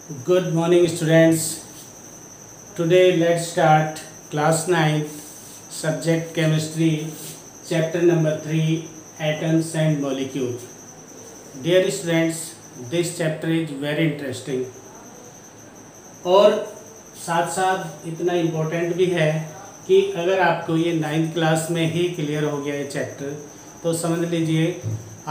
Good morning, students. Today, let's start class 9, subject chemistry, chapter number 3, atoms and molecules. Dear students, this chapter is very interesting और साथ साथ इतना important भी है कि अगर आपको ये 9th क्लास में ही क्लियर हो गया ये चैप्टर तो समझ लीजिए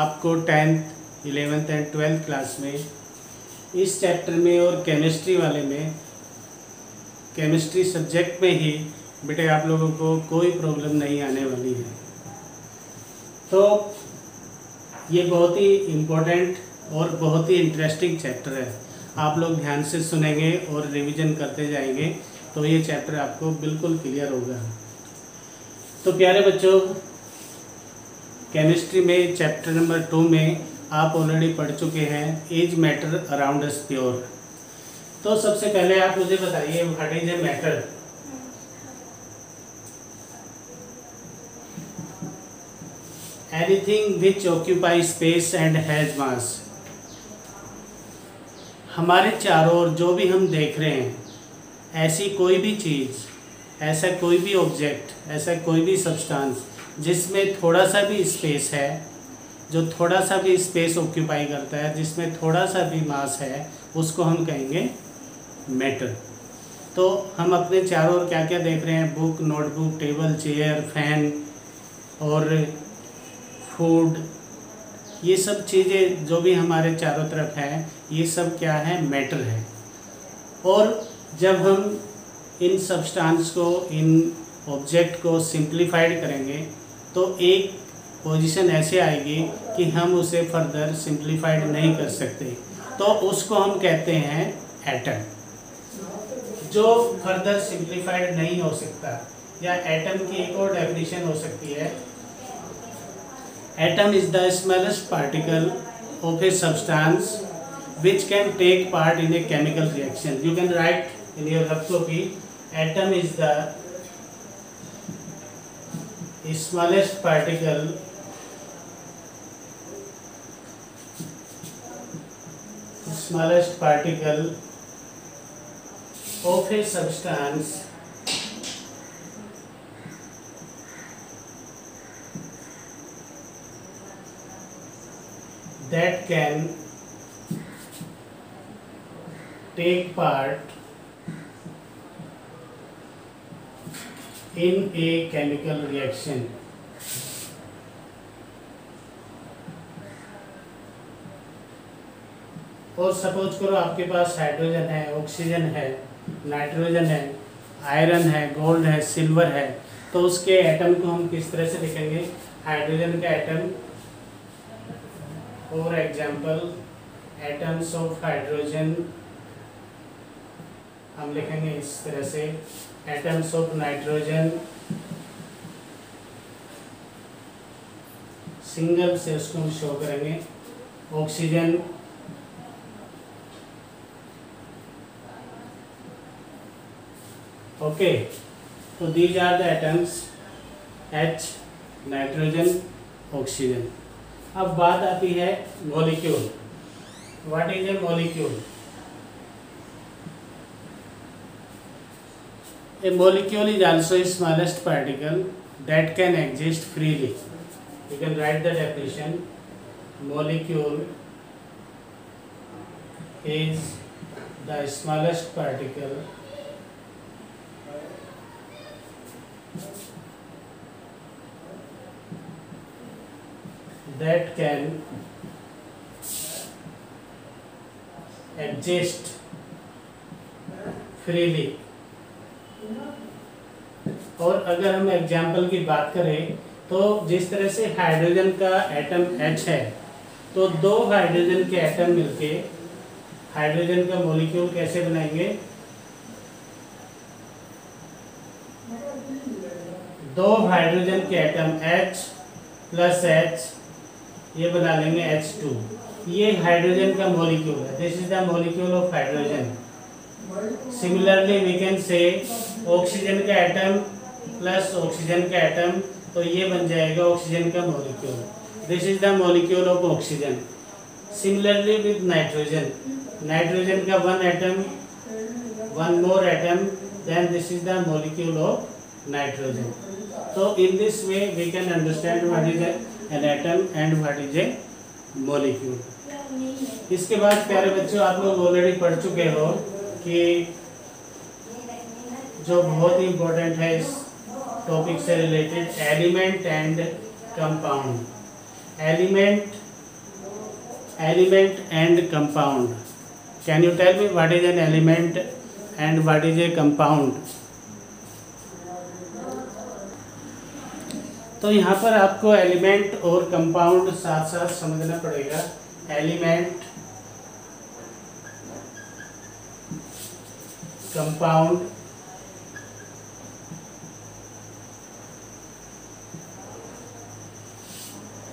आपको 10th, 11th and 12th class में इस चैप्टर में और केमिस्ट्री वाले में केमिस्ट्री सब्जेक्ट में ही बेटे आप लोगों को कोई प्रॉब्लम नहीं आने वाली है। तो ये बहुत ही इम्पोर्टेंट और बहुत ही इंटरेस्टिंग चैप्टर है। आप लोग ध्यान से सुनेंगे और रिवीजन करते जाएंगे तो ये चैप्टर आपको बिल्कुल क्लियर होगा। तो प्यारे बच्चों, केमिस्ट्री में चैप्टर नंबर 2 में आप ऑलरेडी पढ़ चुके हैं is matter around us pure. तो सबसे पहले आप मुझे बताइए what is a matter. Anything which occupy space and has मास। हमारे चारों ओर जो भी हम देख रहे हैं, ऐसी कोई भी चीज़, ऐसा कोई भी ऑब्जेक्ट, ऐसा कोई भी सब्सटेंस जिसमें थोड़ा सा भी स्पेस है, जो थोड़ा सा भी स्पेस ऑक्यूपाई करता है, जिसमें थोड़ा सा भी मास है, उसको हम कहेंगे मैटर। तो हम अपने चारों ओर क्या क्या देख रहे हैं? Book, notebook, table, chair, fan और फूड, ये सब चीज़ें जो भी हमारे चारों तरफ हैं, ये सब क्या है? मैटर है। और जब हम इन सब्सटेंस को, इन ऑब्जेक्ट को सिंप्लीफाइड करेंगे तो एक पोजीशन ऐसे आएगी कि हम उसे फर्दर सिंप्लीफाइड नहीं कर सकते, तो उसको हम कहते हैं एटम। जो फर्दर सिंप्लीफाइड नहीं हो सकता, या एटम की एक और डेफिनेशन हो सकती है, atom is the smallest particle of a substance which can take part in a chemical reaction. You can write in your rough copy, atom is the smallest particle of a substance that can take part in a chemical reaction. और suppose करो आपके पास hydrogen है, oxygen है, nitrogen है, iron है, gold है, silver है, तो उसके एटम को हम किस तरह से लिखेंगे? हाइड्रोजन का atom, for example atoms of hydrogen हम लिखेंगे इस तरह से, एटम्स ऑफ नाइट्रोजन, सिंगल से उसको हम शो करेंगे, ऑक्सीजन, ओके। तो these are the atoms H, nitrogen, oxygen. अब बात आती है molecule. What is a molecule? A molecule is also a smallest particle that can exist freely. You can write the definition. Molecule is the smallest particle that can exist freely. और अगर हम example की बात करें तो जिस तरह से हाइड्रोजन का एटम H है, तो दो हाइड्रोजन के एटम मिलके हाइड्रोजन का मॉलिक्यूल कैसे बनाएंगे? दो हाइड्रोजन के एटम H प्लस H, ये बना लेंगे H2। ये हाइड्रोजन का मॉलिक्यूल है। This is the molecule of hydrogen. Similarly we can say oxygen का एटम प्लस ऑक्सीजन का एटम, तो ये बन जाएगा ऑक्सीजन का molecule. This is the molecule of oxygen. Similarly with nitrogen, nitrogen का one atom, one more atom, then this is the molecule of nitrogen. तो in this way we can understand what is an atom and what is a molecule. इसके बाद प्यारे बच्चों, आप लोग already पढ़ चुके हो कि जो बहुत ही इम्पोर्टेंट है इस टॉपिक से related, element and compound. Element and compound. Can you tell me what is an element and what is a compound? तो यहाँ पर आपको एलिमेंट और कंपाउंड साथ साथ समझना पड़ेगा. Element, compound,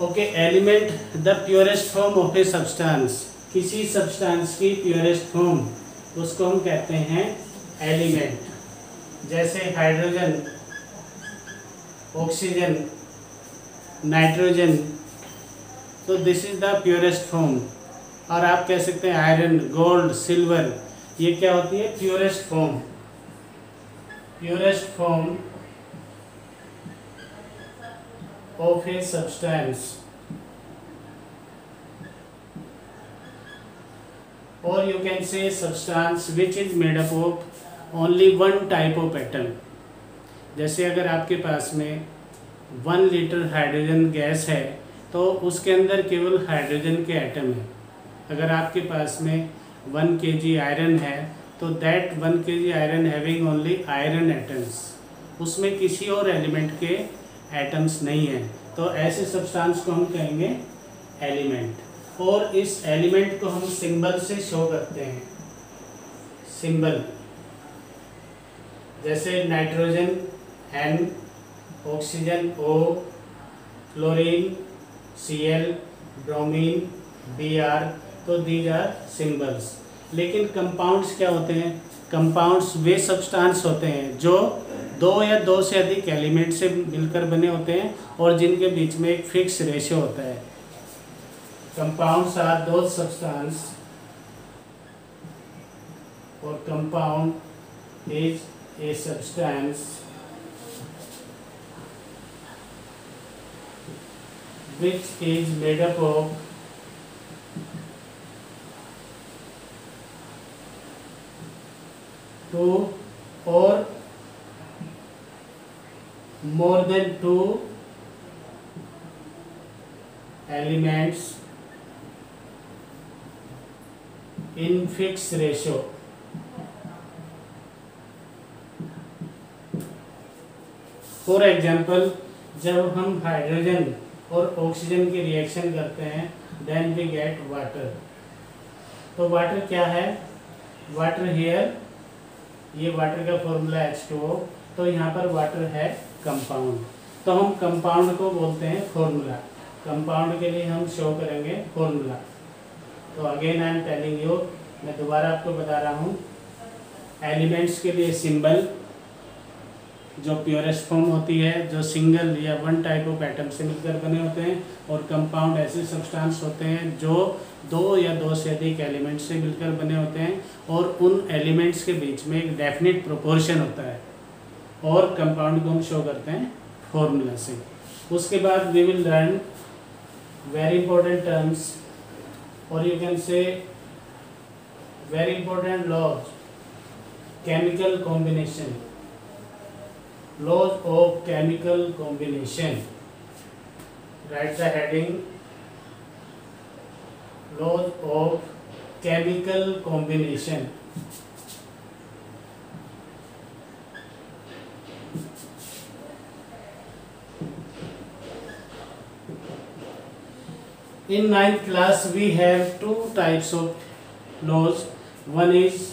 okay. Element the purest form of a substance. किसी सब्सटेंस की प्योरेस्ट फॉर्म, उसको हम कहते हैं एलिमेंट. जैसे हाइड्रोजन, ऑक्सीजन, नाइट्रोजन, तो this is the purest form. और आप कह सकते हैं आयरन, गोल्ड, सिल्वर, ये क्या होती है? Purest form. Purest form of a substance, or you can say substance which is made up of only one type of atom. जैसे अगर आपके पास में 1 लीटर हाइड्रोजन गैस है तो उसके अंदर केवल हाइड्रोजन के एटम है. अगर आपके पास में 1 kg आयरन है तो that 1 kg iron having only iron atoms, उसमें किसी और एलिमेंट के एटम्स नहीं है. तो ऐसे सब्सटेंस को हम कहेंगे एलिमेंट. और इस एलिमेंट को हम सिंबल से शो करते हैं. सिंबल जैसे nitrogen N, oxygen O, fluorine Cl, bromine Br, तो दीज आर सिंबल्स. लेकिन कंपाउंड्स क्या होते हैं? कंपाउंड्स वे सब्सटेंस होते हैं जो 2 या 2 से अधिक एलिमेंट से मिलकर बने होते हैं और जिनके बीच में एक फिक्स रेशियो होता है. कंपाउंड्स आर दोज सब्सटेंस, और compound is a substance which is made up of two or more than 2 elements in fixed ratio. For example, जब हम हाइड्रोजन और ऑक्सीजन की रिएक्शन करते हैं देन वी गेट वाटर. तो वाटर क्या है? वाटर हियर, ये वाटर का फॉर्मूला H2O. तो यहाँ पर वाटर है कंपाउंड. तो हम कंपाउंड को बोलते हैं फॉर्मूला. कंपाउंड के लिए हम शो करेंगे फॉर्मूला. तो again I am telling you, मैं दोबारा आपको बता रहा हूँ. एलिमेंट्स के लिए सिंबल जो प्योरेस्ट फॉर्म होती है, जो सिंगल या 1 टाइप ऑफ एटम से मिलकर बने होते हैं. और कंपाउंड ऐसे सब्सटेंस होते हैं जो 2 या 2 से अधिक एलिमेंट से मिलकर बने होते हैं और उन एलिमेंट्स के बीच में एक डेफिनेट प्रोपोर्शन होता है. और कंपाउंड को हम शो करते हैं फॉर्मूला से. उसके बाद we will learn very important terms, और you can say very important laws, chemical combination, laws of chemical combination. Write the heading, laws of chemical combination. In 9th class we have 2 types of laws. One is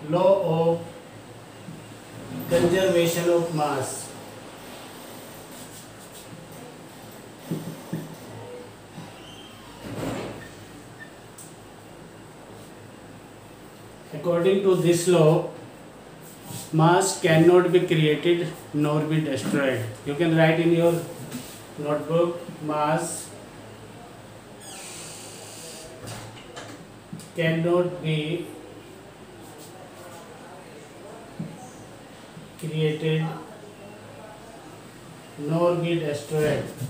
law of conservation of mass. According to this law, mass cannot be created nor be destroyed. You can write in your notebook, mass cannot be created nor be destroyed.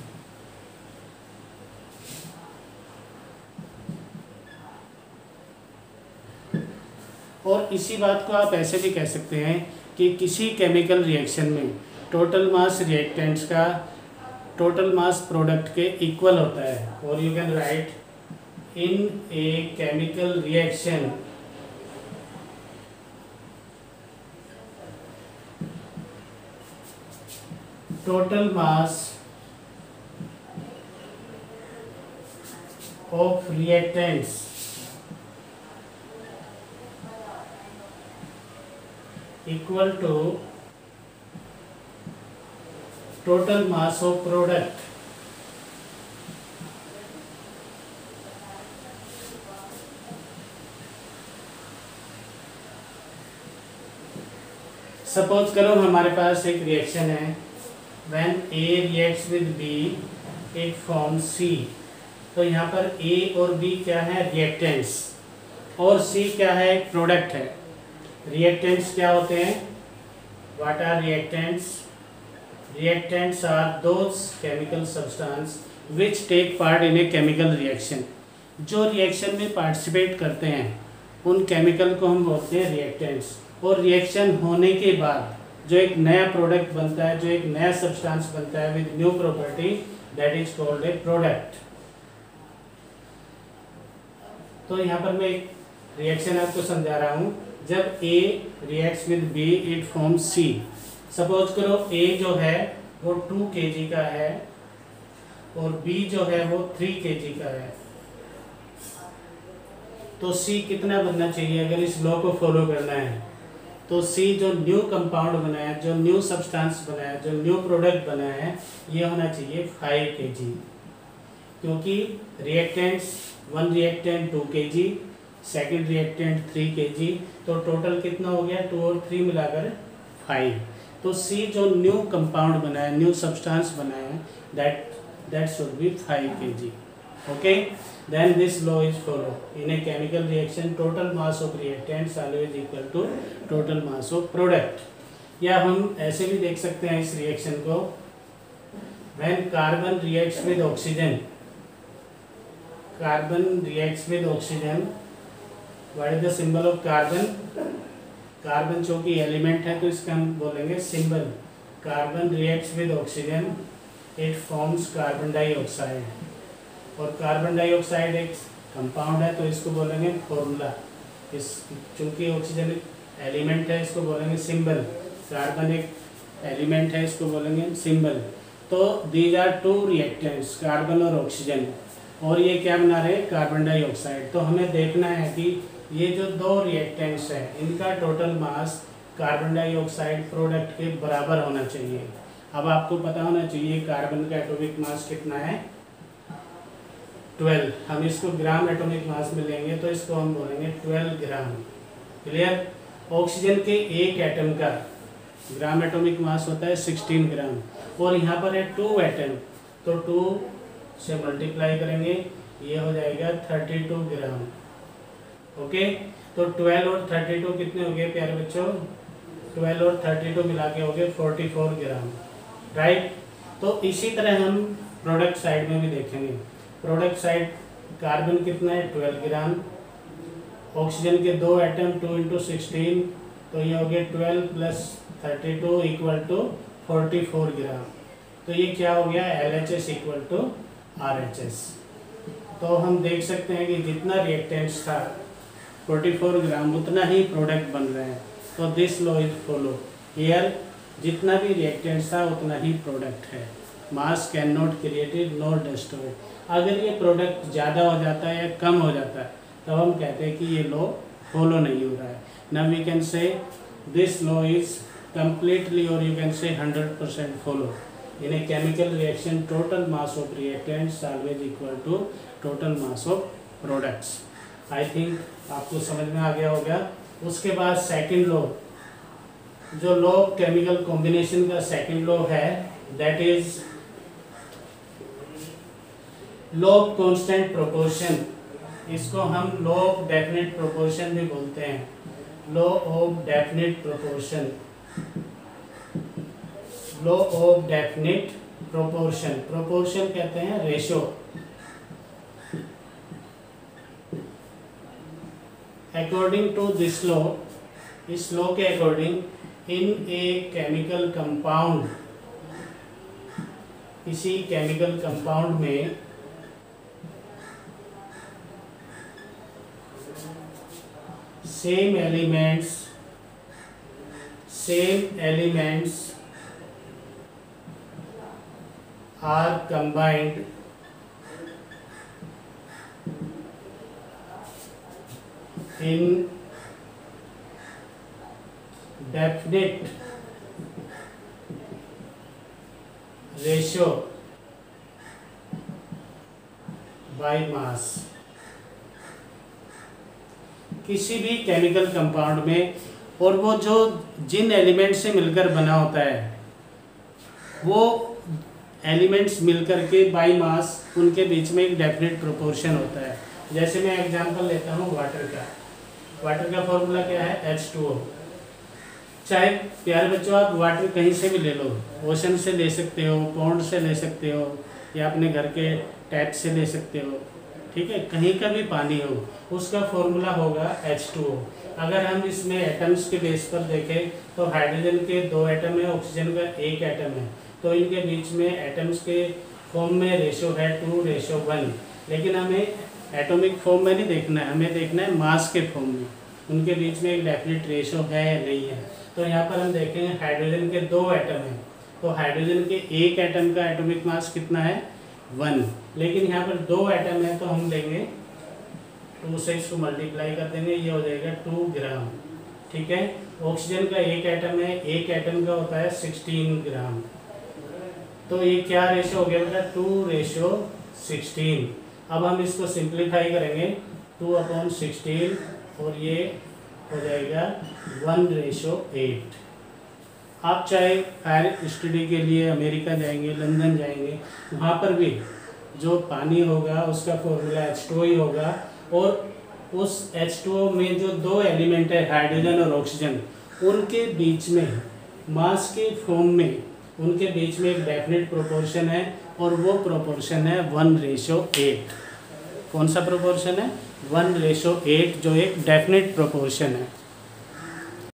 और इसी बात को आप ऐसे भी कह सकते हैं कि किसी केमिकल रिएक्शन में टोटल मास रिएक्टेंट्स का टोटल मास प्रोडक्ट के इक्वल होता है। और you can write in a chemical reaction total mass of reactants equal to total mass of product. Suppose करो हमारे पास एक रिएक्शन है, when A reacts with B it forms C। तो यहाँ पर A और B क्या है, रिएक्टेंट्स, और C क्या है, एक प्रोडक्ट है। रिएक्टेंट्स क्या होते हैं, what are reactants? Reactants are those chemical substance which take part in a chemical reaction. जो रिएक्शन में पार्टिसिपेट करते हैं उन केमिकल को हम बोलते हैं रिएक्टेंट्स। और रिएक्शन होने के बाद जो एक नया प्रोडक्ट बनता है, जो एक नया सब्सटेंस बनता है with new property, that is called a product. तो यहाँ पर मैं एक रिएक्शन आपको समझा रहा हूँ। जब A reacts with B it forms C। Suppose करो A जो है वो 2 kg का है और B जो है वो 3 kg का है, तो C कितना बनना चाहिए अगर इस लॉ को फॉलो करना है? तो C जो न्यू कंपाउंड बना है, जो न्यू सब्सटेंस बना है, जो न्यू प्रोडक्ट बना है, ये होना चाहिए 5 kg। क्योंकि reactants, one reactant 2 kg, second reactant 3 kg, तो टोटल कितना हो गया, 2 और 3 मिलाकर 5। तो C जो न्यू कंपाउंड बना है, न्यू सब्सटेंस बना है, that should be 5 kg। Okay, then this law is follow in a chemical reaction, total mass of reactants always equal to total mass of product. या हम ऐसे भी देख सकते हैं इस रिएक्शन को, when carbon reacts with oxygen, carbon reacts with oxygen, what is the symbol of carbon? Carbon चूंकि एलिमेंट है तो इसका हम बोलेंगे symbol. Carbon reacts with oxygen it forms carbon dioxide, और कार्बन डाइऑक्साइड एक कंपाउंड है तो इसको बोलेंगे फॉर्मूला। इस चूंकि ऑक्सीजन एलिमेंट है इसको बोलेंगे सिंबल, कार्बन एक एलिमेंट है इसको बोलेंगे सिंबल। तो दीज आर 2 रिएक्टेंट्स, कार्बन और ऑक्सीजन, और ये क्या बना रहे हैं, कार्बन डाइऑक्साइड। तो हमें देखना है कि ये जो 2 रिएक्टेंट्स हैं इनका total mass carbon dioxide product के बराबर होना चाहिए। अब आपको पता होना चाहिए कार्बन का एटॉमिक मास कितना है, 12। हम इसको ग्राम एटॉमिक मास में लेंगे तो इसको हम बोलेंगे 12 ग्राम। क्लियर? ऑक्सीजन के एक एटम का ग्राम एटॉमिक मास होता है 16 ग्राम, और यहाँ पर है 2 एटम, तो 2 से मल्टीप्लाई करेंगे, ये हो जाएगा 32 ग्राम। ओके, तो 12 और 32 कितने हो गए प्यारे बच्चों? 12 और 32 मिला के हो गए 44 ग्राम, राइट। तो इसी तरह हम प्रोडक्ट साइड में भी देखेंगे। प्रोडक्ट साइड कार्बन कितना है, 12 ग्राम, ऑक्सीजन के 2 एटम, 2 × 16, तो ये हो गया 12 + 32 = 44 ग्राम। तो ये क्या हो गया, LHS = RHS। तो हम देख सकते हैं कि जितना रिएक्टेंट्स था 44 ग्राम उतना ही प्रोडक्ट बन रहे हैं। तो this law is follow here, जितना भी रिएक्टेंट्स था उतना ही प्रोडक्ट है। मास can not created not destroyed. अगर ये प्रोडक्ट ज़्यादा हो जाता है या कम हो जाता है तब हम कहते हैं कि ये लॉ फॉलो नहीं हो रहा है। Now we can say this law is completely, or you can say 100% follow. In a chemical reaction, total mass of reactants always equal to total mass of products. I think आपको समझ में आ गया होगा। उसके बाद सेकंड लॉ, जो law of chemical combination का second law है, that is law of constant proportion. इसको हम लॉ ऑफ डेफिनेट प्रोपोर्शन भी बोलते हैं, law of definite proportion, law of definite proportion, proportion कहते हैं ratio. According to this law, इस लॉ के according in a chemical compound, किसी केमिकल कंपाउंड में same elements are combined in definite ratio by mass। किसी भी chemical compound में, और वो जो जिन एलिमेंट से मिलकर बना होता है वो एलिमेंट्स मिलकर के बाय मास उनके बीच में एक डेफिनेट प्रोपोर्शन होता है। जैसे मैं एग्जांपल लेता हूँ वाटर का। वाटर का फॉर्मूला क्या है? H2O। चाहे प्यारे बच्चों आप वाटर कहीं से भी ले लो, ओशन से ले सकते हो, पॉन्ड से ले सकते हो, या अपने घर के टैप से ले सकते हो, ठीक है, कहीं का भी पानी हो, उसका फॉर्मूला होगा H2O। अगर हम इसमें एटम्स के बेस पर देखें तो हाइड्रोजन के 2 एटम है, ऑक्सीजन का 1 एटम है, तो इनके बीच में एटम्स के फॉर्म में रेशो है 2:1। लेकिन हमें एटॉमिक फॉर्म में नहीं देखना है, हमें देखना है मास के फॉर्म में, उनके बीच में एक डेफिनेट रेशो है या नहीं है। तो यहाँ पर हम देखेंगे हाइड्रोजन के 2 एटम हैं, तो हाइड्रोजन के 1 एटम का एटॉमिक मास कितना है? 1। लेकिन यहाँ पर 2 एटम है तो हम लेंगे 2 से इसको मल्टीप्लाई कर देंगे, ये हो जाएगा 2 ग्राम, ठीक है। ऑक्सीजन का 1 एटम है, 1 एटम का होता है 16 ग्राम, तो ये क्या रेशो हो गया बेटा? 2:16। अब हम इसको सिंप्लीफाई करेंगे 2/16 और ये हो जाएगा 1:8। आप चाहे हायर स्टडी के लिए अमेरिका जाएंगे, लंदन जाएंगे, वहाँ पर भी जो पानी होगा उसका फॉर्मूला H2O ही होगा, और उस H2O में जो 2 एलिमेंट है हाइड्रोजन और ऑक्सीजन, उनके बीच में मास के फॉर्म में उनके बीच में एक डेफिनेट प्रोपोर्शन है, और वो प्रोपोर्शन है 1:8। कौन सा प्रोपोर्शन है? 1:8, जो एक डेफिनेट प्रोपोर्शन है।